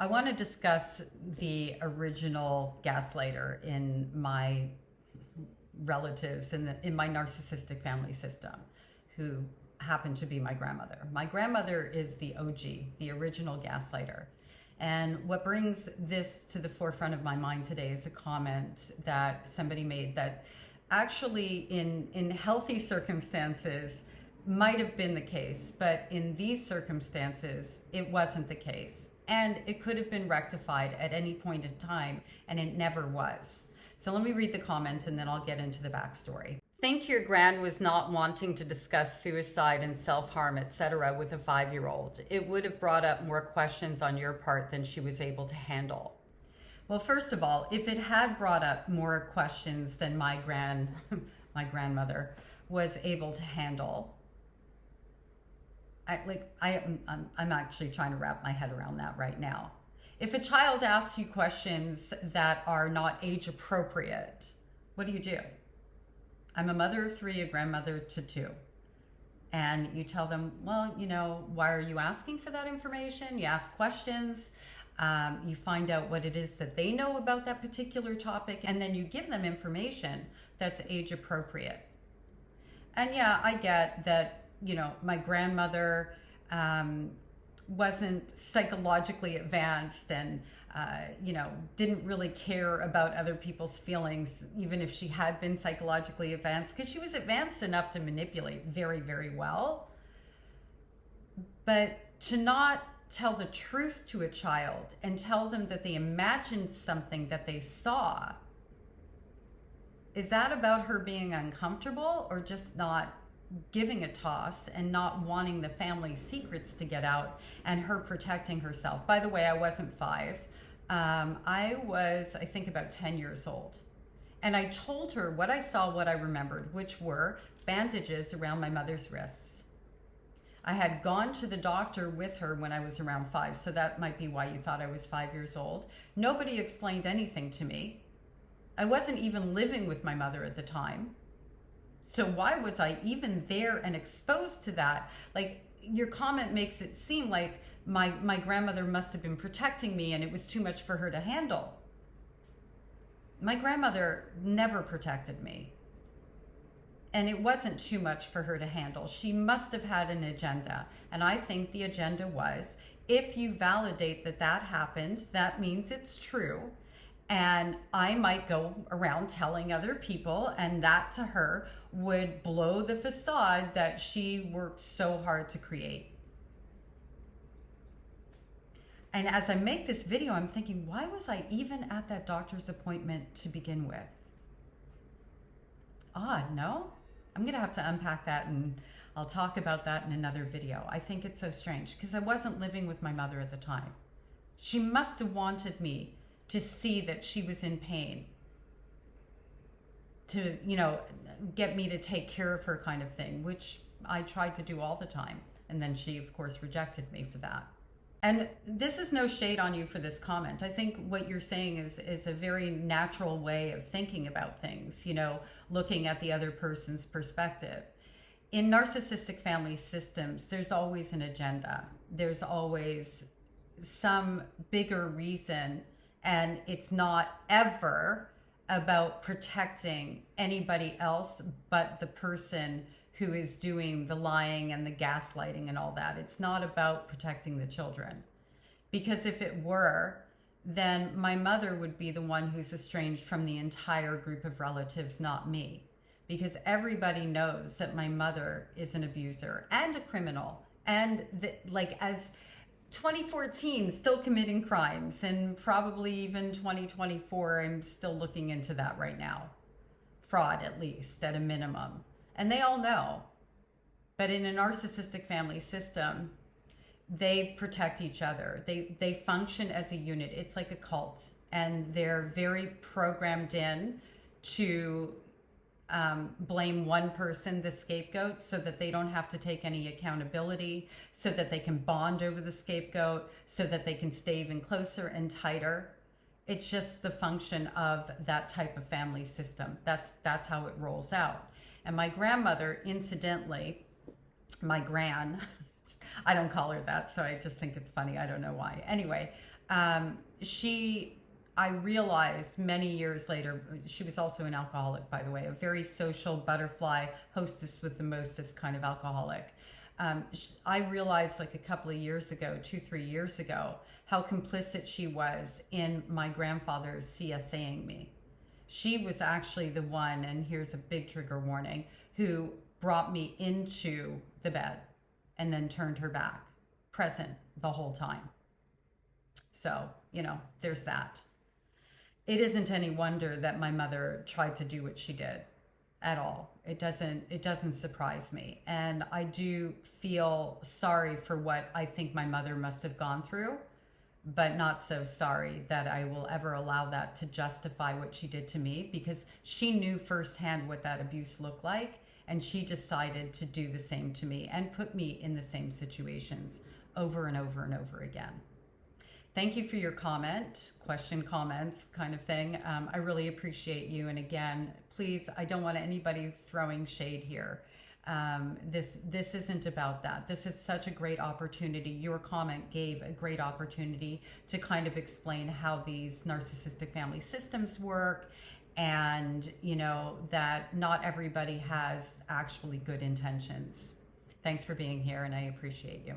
I want to discuss the original gaslighter in my relatives in my narcissistic family system, who happened to be my grandmother. My grandmother is the OG, the original gaslighter. And what brings this to the forefront of my mind today is a comment that somebody made that actually in healthy circumstances might have been the case, but in these circumstances, it wasn't the case. And it could have been rectified at any point in time, and it never was. So let me read the comment and then I'll get into the backstory. Think your gran was not wanting to discuss suicide and self-harm, etc. with a 5-year-old. It would have brought up more questions on your part than she was able to handle. Well, first of all, if it had brought up more questions than my grandmother was able to handle, I'm actually trying to wrap my head around that right now. If a child asks you questions that are not age appropriate, what do? I'm a mother of 3, a grandmother to 2. And you tell them, well, why are you asking for that information? You ask questions, you find out what it is that they know about that particular topic, and then you give them information that's age appropriate. And yeah, I get that, my grandmother wasn't psychologically advanced and, didn't really care about other people's feelings, even if she had been psychologically advanced, because she was advanced enough to manipulate very, very well. But to not tell the truth to a child and tell them that they imagined something that they saw, is that about her being uncomfortable or just not giving a toss and not wanting the family secrets to get out and her protecting herself? By the way, I wasn't 5. I was, I think, about 10 years old. And I told her what I saw, what I remembered, which were bandages around my mother's wrists. I had gone to the doctor with her when I was around 5, so that might be why you thought I was 5 years old. Nobody explained anything to me. I wasn't even living with my mother at the time. So why was I even there and exposed to that? Like, your comment makes it seem like my grandmother must have been protecting me and it was too much for her to handle. My grandmother never protected me. And it wasn't too much for her to handle. She must have had an agenda. And I think the agenda was, if you validate that that happened, that means it's true. And I might go around telling other people, and that to her would blow the facade that she worked so hard to create. And as I make this video, I'm thinking, why was I even at that doctor's appointment to begin with? Odd, no? I'm gonna have to unpack that, and I'll talk about that in another video. I think it's so strange because I wasn't living with my mother at the time. She must have wanted me to see that she was in pain, to, get me to take care of her, kind of thing, which I tried to do all the time. And then she, of course, rejected me for that. And this is no shade on you for this comment. I think what you're saying is a very natural way of thinking about things, looking at the other person's perspective. In narcissistic family systems, there's always an agenda. There's always some bigger reason, and it's not ever about protecting anybody else but the person who is doing the lying and the gaslighting and all that. It's not about protecting the children. Because if it were, then my mother would be the one who's estranged from the entire group of relatives, not me. Because everybody knows that my mother is an abuser and a criminal. And as 2014, still committing crimes, and probably even 2024, I'm still looking into that right now. Fraud, at least, at a minimum. And they all know. But in a narcissistic family system, they protect each other. They function as a unit. It's like a cult. And they're very programmed in to blame one person, the scapegoat, so that they don't have to take any accountability, so that they can bond over the scapegoat, so that they can stay even closer and tighter. It's just the function of that type of family system. That's how it rolls out. And my grandmother, incidentally, my gran, I don't call her that, so I just think it's funny. I don't know why. Anyway, I realized many years later, she was also an alcoholic, by the way, a very social butterfly, hostess with the mostest kind of alcoholic. I realized like a couple of years ago, 2-3 years ago, how complicit she was in my grandfather's CSAing me. She was actually the one, and here's a big trigger warning, who brought me into the bed and then turned her back, present the whole time. So, there's that. It isn't any wonder that my mother tried to do what she did at all. It doesn't surprise me. And I do feel sorry for what I think my mother must have gone through, but not so sorry that I will ever allow that to justify what she did to me, because she knew firsthand what that abuse looked like, and she decided to do the same to me and put me in the same situations over and over and over again. Thank you for your question, comments kind of thing. I really appreciate you. And again, please, I don't want anybody throwing shade here. This isn't about that. This is such a great opportunity. Your comment gave a great opportunity to kind of explain how these narcissistic family systems work, and that not everybody has actually good intentions. Thanks for being here, and I appreciate you.